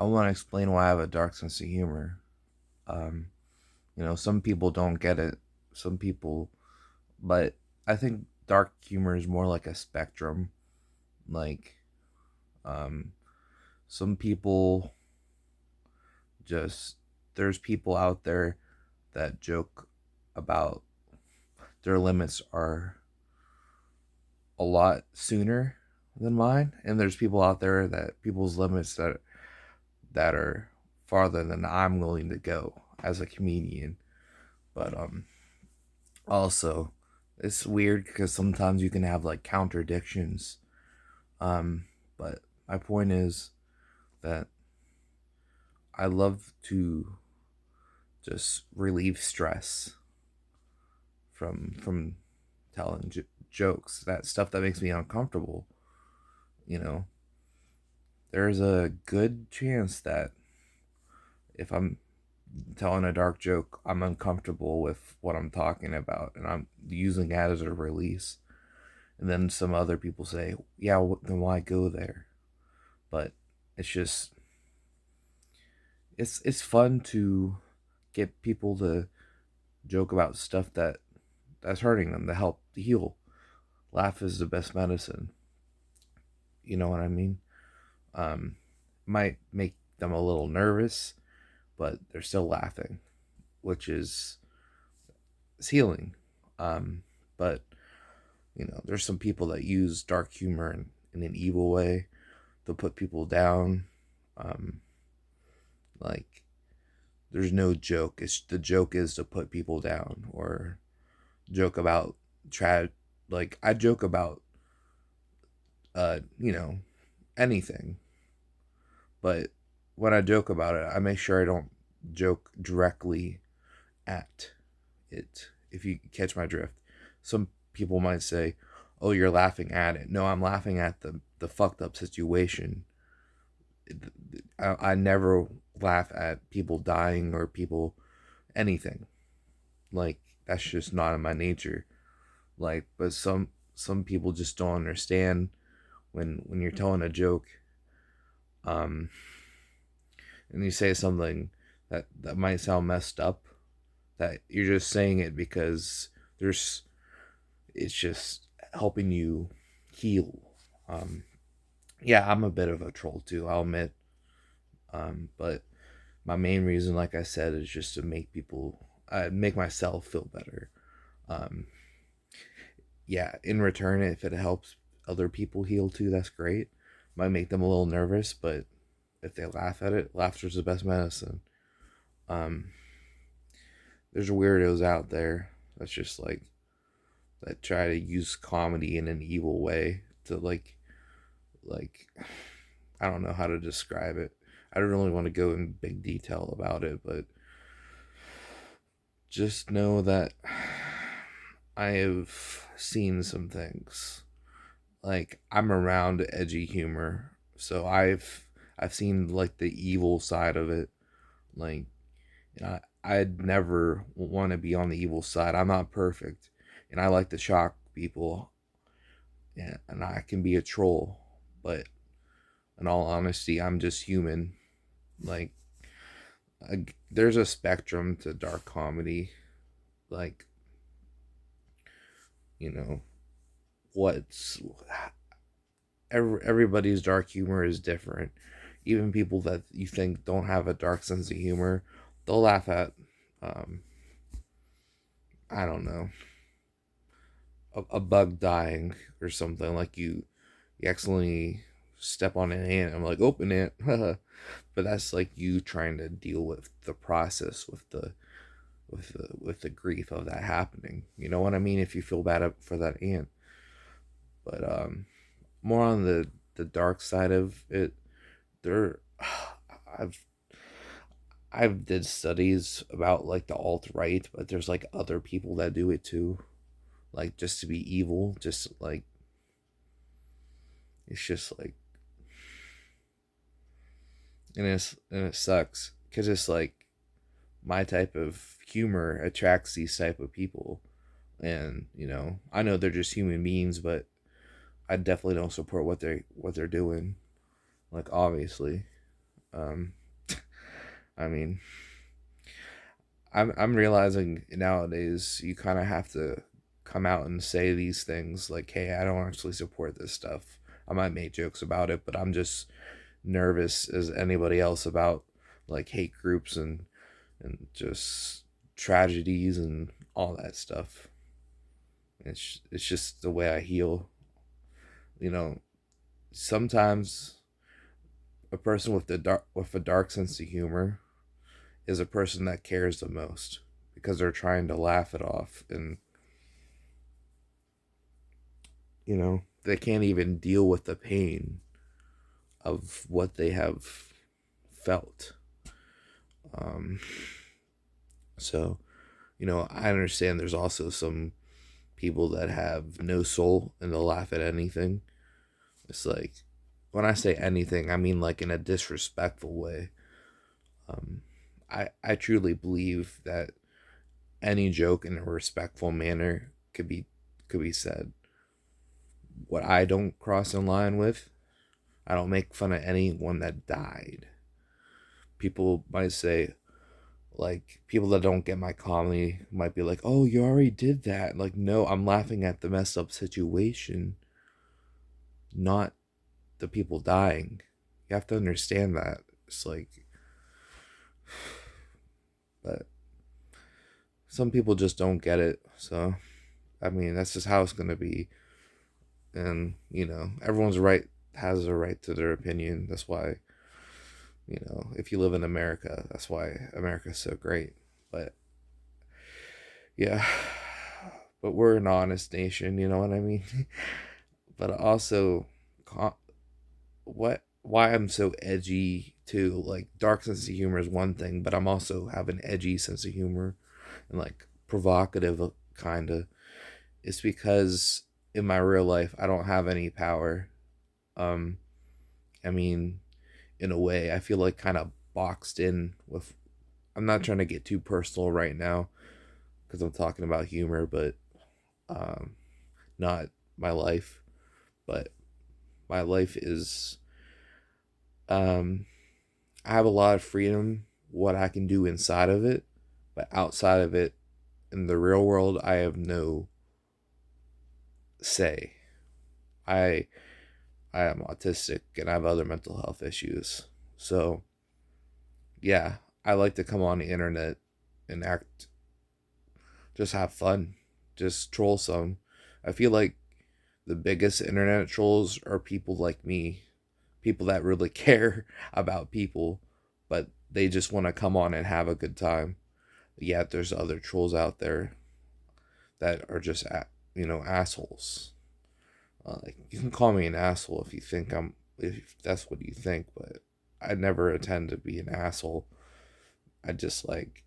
I want to explain why I have a dark sense of humor. Um, some people don't get it. Some people, but I think dark humor is more like a spectrum. Like, um, some people just, there's people out there that joke about their limits are a lot sooner than mine, and there's people out there that people's limits that are farther than I'm willing to go as a comedian. But also it's weird because sometimes you can have like contradictions. Um but my point is that I love to just relieve stress from telling jokes, that stuff that makes me uncomfortable. you know there's a good chance that if I'm telling a dark joke, I'm uncomfortable with what I'm talking about and I'm using that as a release. And then some other people say, yeah, then why go there? But it's just, it's fun to get people to joke about stuff that's hurting them to help heal. Laugh is the best medicine. You know what I mean? Um, might make them a little nervous, but they're still laughing, which is healing. Um, but there's some people that use dark humor in an evil way to put people down. Um, like there's no joke. It's the joke is to put people down or joke about trad. Like I joke about uh you know anything, but when I joke about it, I make sure I don't joke directly at it. If you catch my drift, some people might say, "Oh, you're laughing at it." No, I'm laughing at the fucked up situation. I never laugh at people dying or people anything. Like that's just not in my nature. Like, but some people just don't understand when you're telling a joke, um, and you say something that might sound messed up. That you're just saying it because there's it's just helping you heal. Um, yeah, I'm a bit of a troll too, I'll admit. But my main reason, like I said, is just to make people, make myself feel better. Um, yeah, in return, if it helps other people heal too, that's great. Might make them a little nervous, but if they laugh at it, laughter's the best medicine. Um, there's weirdos out there that's just like that try to use comedy in an evil way to like I don't know how to describe it. I don't really want to go in big detail about it, but just know that I have seen some things. Like I'm around edgy humor, so I've seen like the evil side of it. Like I'd never want to be on the evil side. I'm not perfect, and I like to shock people. Yeah, and I can be a troll, but in all honesty, I'm just human. Like there's a spectrum to dark comedy. Like you know what's everybody's dark humor is different. Even people that you think don't have a dark sense of humor, they'll laugh at. Um, I don't know, a bug dying or something. Like you accidentally step on an ant. I'm like, open it, but that's like you trying to deal with the process with the grief of that happening. You know what I mean? If you feel bad for that ant, but more on the dark side of it, there, I've I've did studies about like the alt right, but there's like other people that do it too, like just to be evil, just like it's just like, and it sucks because it's like my type of humor attracts these type of people, and I know they're just human beings, but I definitely don't support what they're doing. Like obviously, Um, I mean, I'm realizing nowadays you kind of have to come out and say these things like, "Hey, I don't actually support this stuff." I might make jokes about it, but I'm just nervous as anybody else about like hate groups and just tragedies and all that stuff. It's just the way I heal. You know, sometimes a person with a dark sense of humor is a person that cares the most because they're trying to laugh it off, and they can't even deal with the pain of what they have felt. um so I understand there's also some people that have no soul and they'll laugh at anything. It's like, when I say anything, I mean like in a disrespectful way. um I truly believe that any joke in a respectful manner could be said. What I don't cross in line with, I don't make fun of anyone that died. People might say, like, people that don't get my comedy might be like, "Oh, you already did that." Like, no, I'm laughing at the messed up situation, not the people dying. You have to understand that. It's like, but some people just don't get it. So, I mean, that's just how it's gonna be. And everyone's right has a right to their opinion. That's why, if you live in America, that's why America's so great. But yeah, but we're an honest nation, you know what I mean? But also, what why I'm so edgy too. Like, dark sense of humor is one thing, but I'm also have an edgy sense of humor and like provocative kind of. It's because in my real life I don't have any power. Um, I mean, in a way, I feel like kind of boxed in with. I'm not trying to get too personal right now because I'm talking about humor, but um, not my life. But my life is, um, I have a lot of freedom what I can do inside of it, but outside of it, in the real world, I have no say. I I am autistic and I have other mental health issues. So, yeah, I like to come on the internet and act, just have fun, just troll some. I feel like the biggest internet trolls are people like me, people that really care about people, but they just want to come on and have a good time. Yet there's other trolls out there that are just assholes. Like, you can call me an asshole if you think if that's what you think, but I never intend to be an asshole. I just like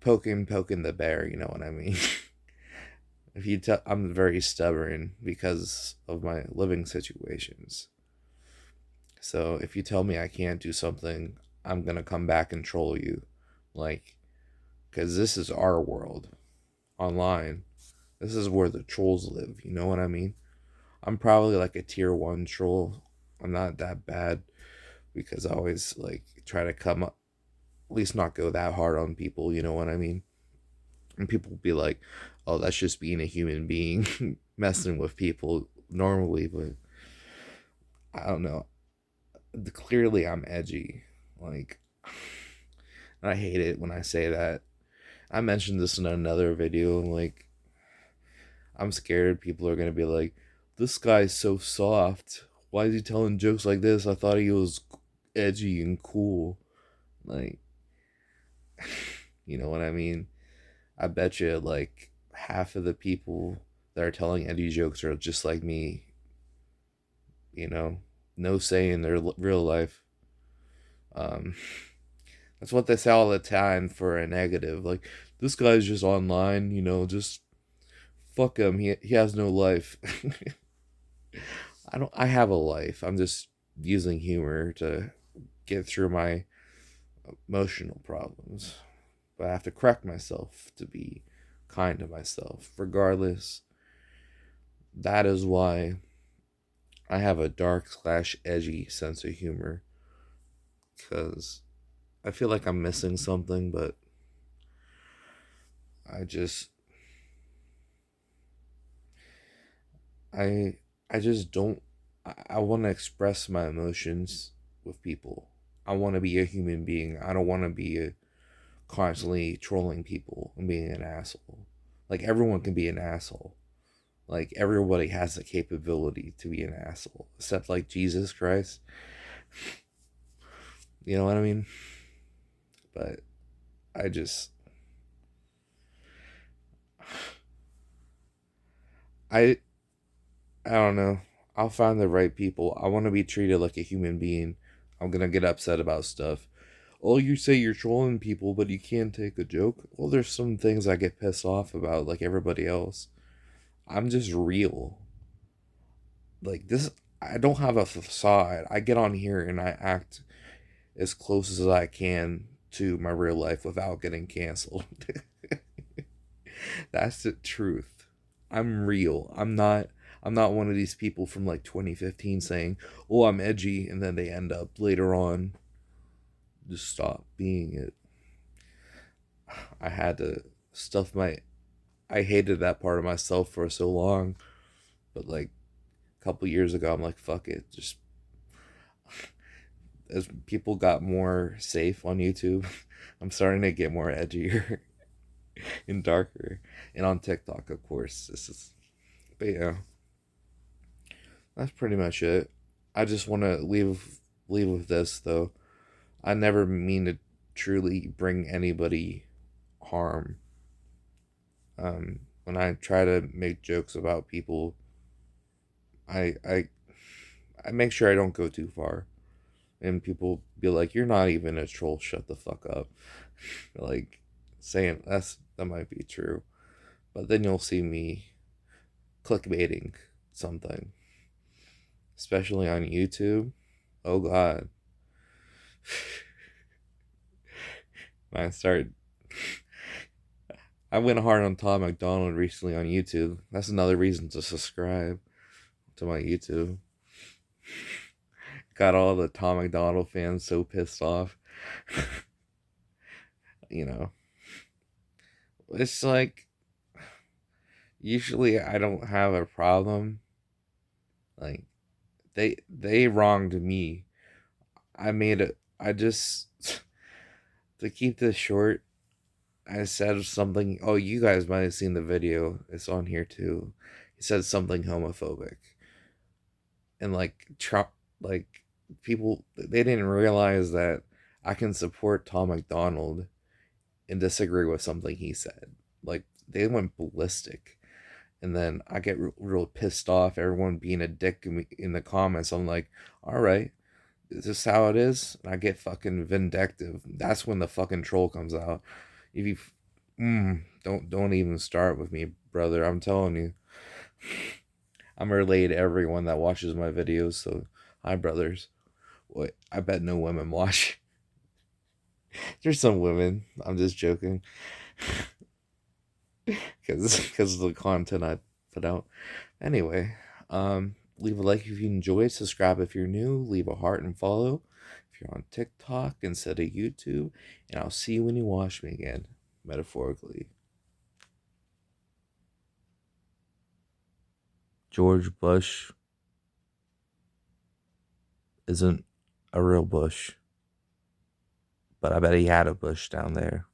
poking the bear, you know what I mean? If you tell, I'm very stubborn because of my living situations. So if you tell me I can't do something, I'm gonna come back and troll you, like, because this is our world online. This is where the trolls live. You know what I mean? I'm probably like a tier one troll. I'm not that bad because I always like try to come up, at least not go that hard on people. You know what I mean? And people will be like, "Oh, that's just being a human being, messing with people normally." But I don't know. Clearly, I'm edgy. Like, I hate it when I say that. I mentioned this in another video. Like, I'm scared people are gonna be like, "This guy's so soft. Why is he telling jokes like this? I thought he was edgy and cool." Like, you know what I mean? I bet you like half of the people that are telling edgy jokes are just like me. You know, no say in their real life. Um, that's what they say all the time for a negative. Like, this guy's just online. Just fuck him. He has no life. I have a life. I'm just using humor to get through my emotional problems. But I have to correct myself to be kind to myself. Regardless, that is why I have a dark slash edgy sense of humor. because I feel like I'm missing something, but I just I I just don't. I want to express my emotions with people. I want to be a human being. I don't want to be constantly trolling people and being an asshole. Like everyone can be an asshole. Like everybody has the capability to be an asshole, except like Jesus Christ. You know what I mean? But I just I I don't know. I'll find the right people. I want to be treated like a human being. I'm gonna get upset about stuff. Oh, you say you're trolling people, but you can't take a joke. Well, there's some things I get pissed off about, like everybody else. I'm just real. Like this, I don't have a facade. I get on here and I act as close as I can to my real life without getting canceled. That's the truth. I'm real. I'm not one of these people from like 2015 saying, "Oh, I'm edgy," and then they end up later on just stop being it. I had to stuff my I hated that part of myself for so long, but like a couple years ago I'm like, fuck it. Just as people got more safe on YouTube, I'm starting to get more edgier and darker. And on TikTok, of course. This is But yeah, that's pretty much it. I just want to leave with this though. I never mean to truly bring anybody harm. When I try to make jokes about people, I I I make sure I don't go too far. And people be like, "You're not even a troll. Shut the fuck up." Like saying that might be true, but then you'll see me clickbaiting something, especially on YouTube. Oh God, I start. I went hard on Tom McDonald recently on YouTube. That's another reason to subscribe to my YouTube. Got all the Tom McDonald fans so pissed off. You know, it's like usually I don't have a problem. Like they wronged me. I made it. I just to keep this short. I said something. Oh, you guys might have seen the video. It's on here too. He said something homophobic, and like people they didn't realize that I can support Tom McDonald and disagree with something he said. Like they went ballistic, and then I get real pissed off. Everyone being a dick in the comments. I'm like, all right, is this how it is? And I get fucking vindictive. That's when the fucking troll comes out. If you don't even start with me, brother. I'm telling you, I'm relayed to everyone that watches my videos. So, hi, brothers. What? I bet no women watch. There's some women. I'm just joking, because of the content I put out. Anyway, leave a like if you enjoyed. Subscribe if you're new. Leave a heart and follow if you're on TikTok instead of YouTube. And I'll see you when you watch me again, metaphorically. George Bush isn't a real bush, but I bet he had a bush down there.